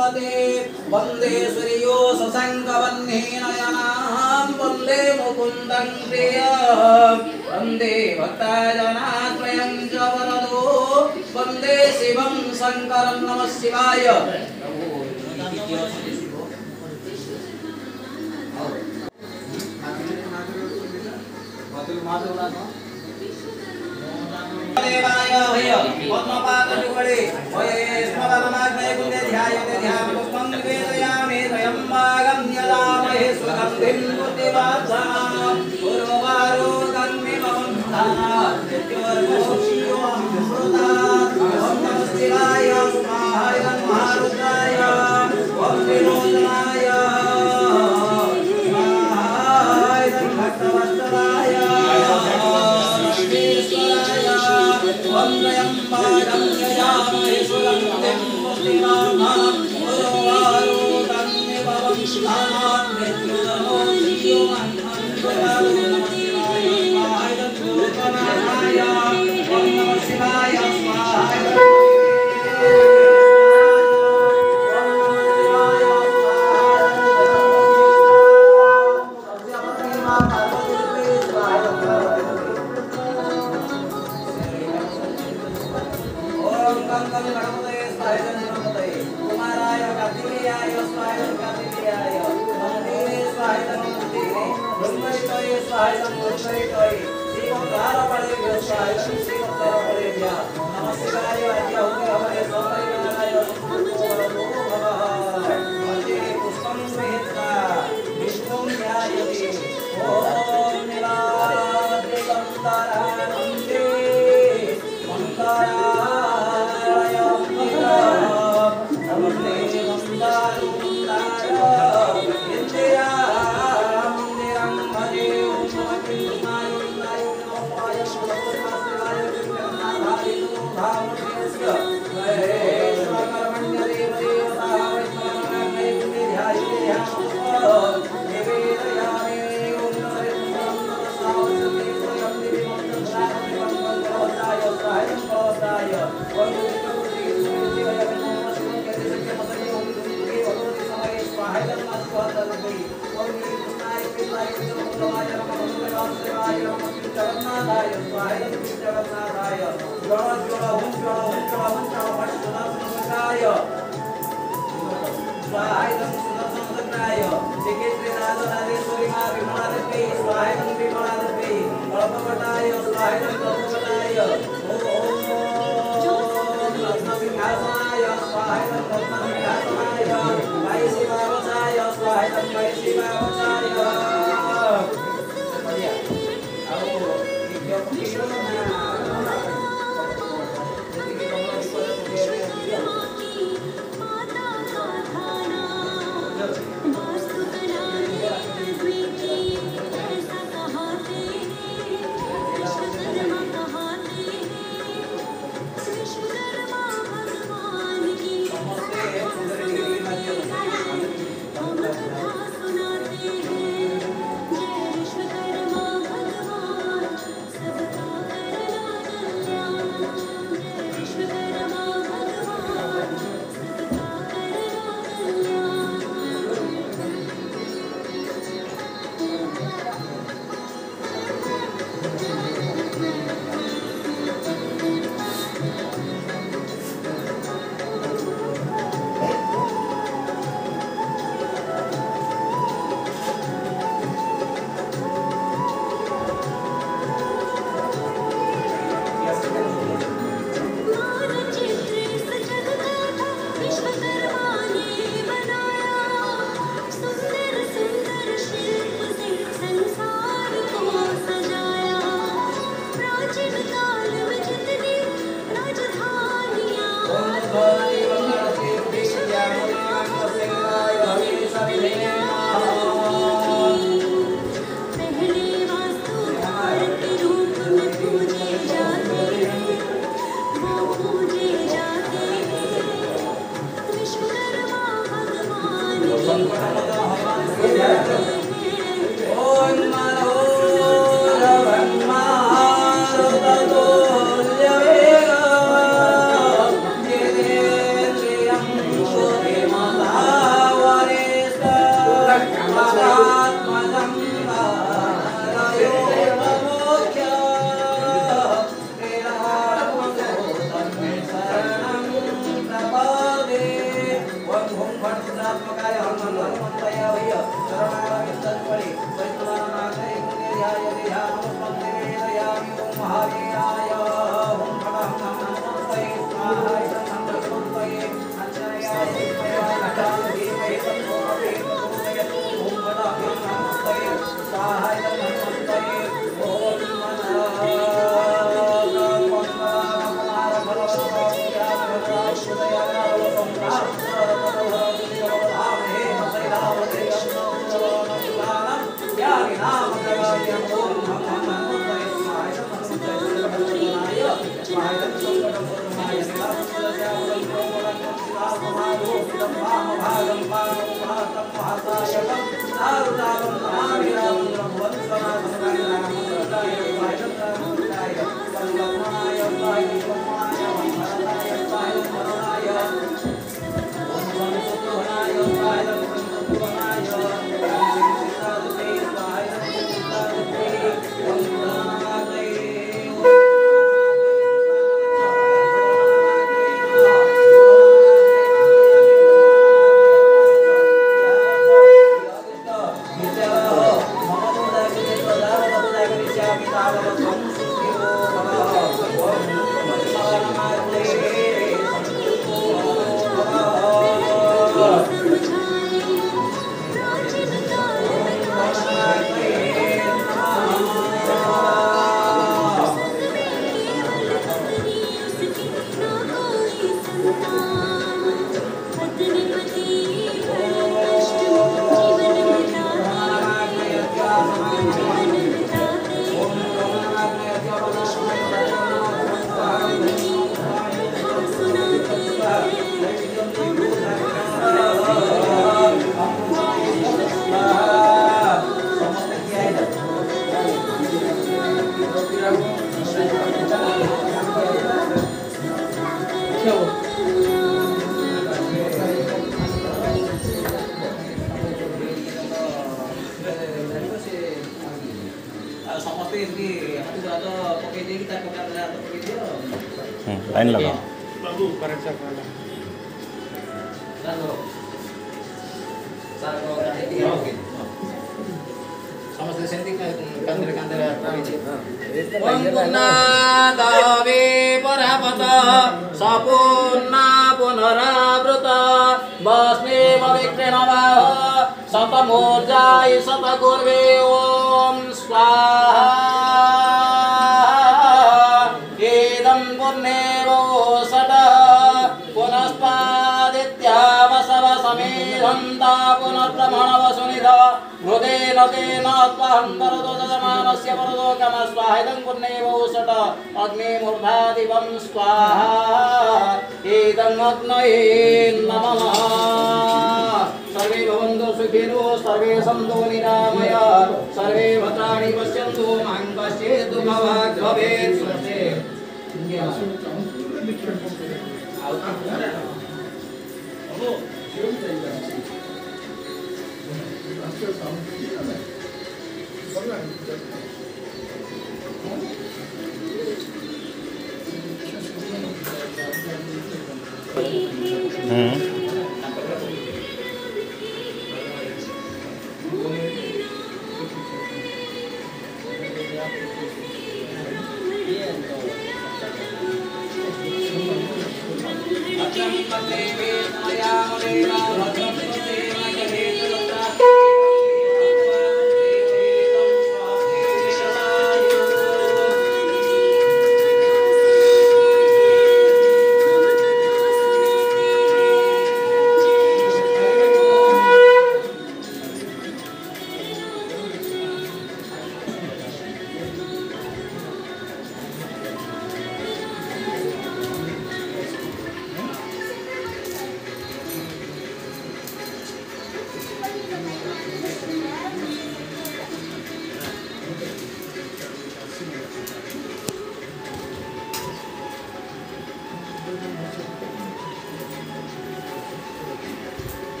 गणपते वन्दे सूर्यो शशङ्कवह्निनयनां वन्दे मुकुन्दं प्रियं वन्दे भक्तजनाश्रयं च वरदो वन्दे शिवं शङ्करं नमः शिवाय। देवाय भय पद्मपादयुगले वये स्मरणमाग्ने कुन्दे ध्यायते ध्यानपुष्पं निवेदयामि त्र्यम्बकं यजामहे सुगन्धिं पुष्टिवर्धनम् उर्वारो गन्धि भवन्ताना नित्योर्गोषियोऽमृतात् ॐ नमः शिवाय स्वाहाय महारुद्राय ॐ विनोदनाय स्वाहाय भक्तवत्सलाय वन्द्यं पादं यजामहे सुगन्धिं पुष्टिवर्धनम् उर्वारो गन्धि भवन्ताना नित्योर्गोषियोऽमृतात् सर्वात्मकाय हनुमंतये भय शरणागतपरि परित्वानाय पुण्ययाय ध्यानमस्मते वेदयामि ओम महावीराय ओम नमस्ते स्वाहाय नमस्ते अंजनाय विद्महे धीमहि तन्नो ओम नमस्ते स्वाहाय नमस्ते ओम लाइन लगा सपूर्णा पुनरावृत भस्मेव विक्रमवाह शतमूर्जाय शतकुर्वे ओम स्वाहा एदं पुण्येवो षट् पुनस्पादित्यावसवसमेधन्ता पुनर्ब्रह्मणवसुनिध हृदेन तेन त्वहं वरदो दशमानस्य वरदो कमस्वाहिदं पुण्येवो षट् अग्निमूर्धादिवं स्वाहा एदं अग्नये नमः सर्वे भवन्तु सुखिनो सर्वे सन्तु निरामयाः सर्वे भद्राणि पश्यन्तु मां पश्येत् भवात् भवेत् स्वस्ति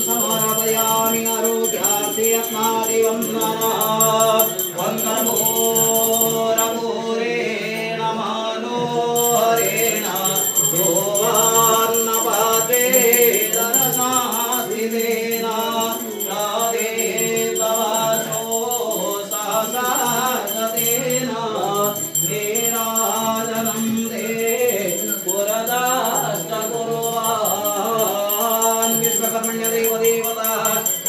समर्पयामि आरोग्यार्थे आत्मादिवन्दनः वन्दनमोरमोरेण मनोहरेण सुवर्णपात्रेण रसास्थितेन राधे तवासो सहसागतेन नीराजनं ते पुरदाष्टकुर्वान् विश्वकर्मण्य देवदेवता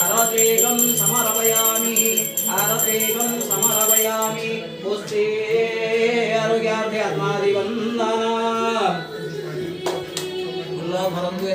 हरतेकं समर्पयामि हरतेकं समर्पयामि पुष्टे आरोग्यार्थे आत्मादिवन्दनः भरन्तु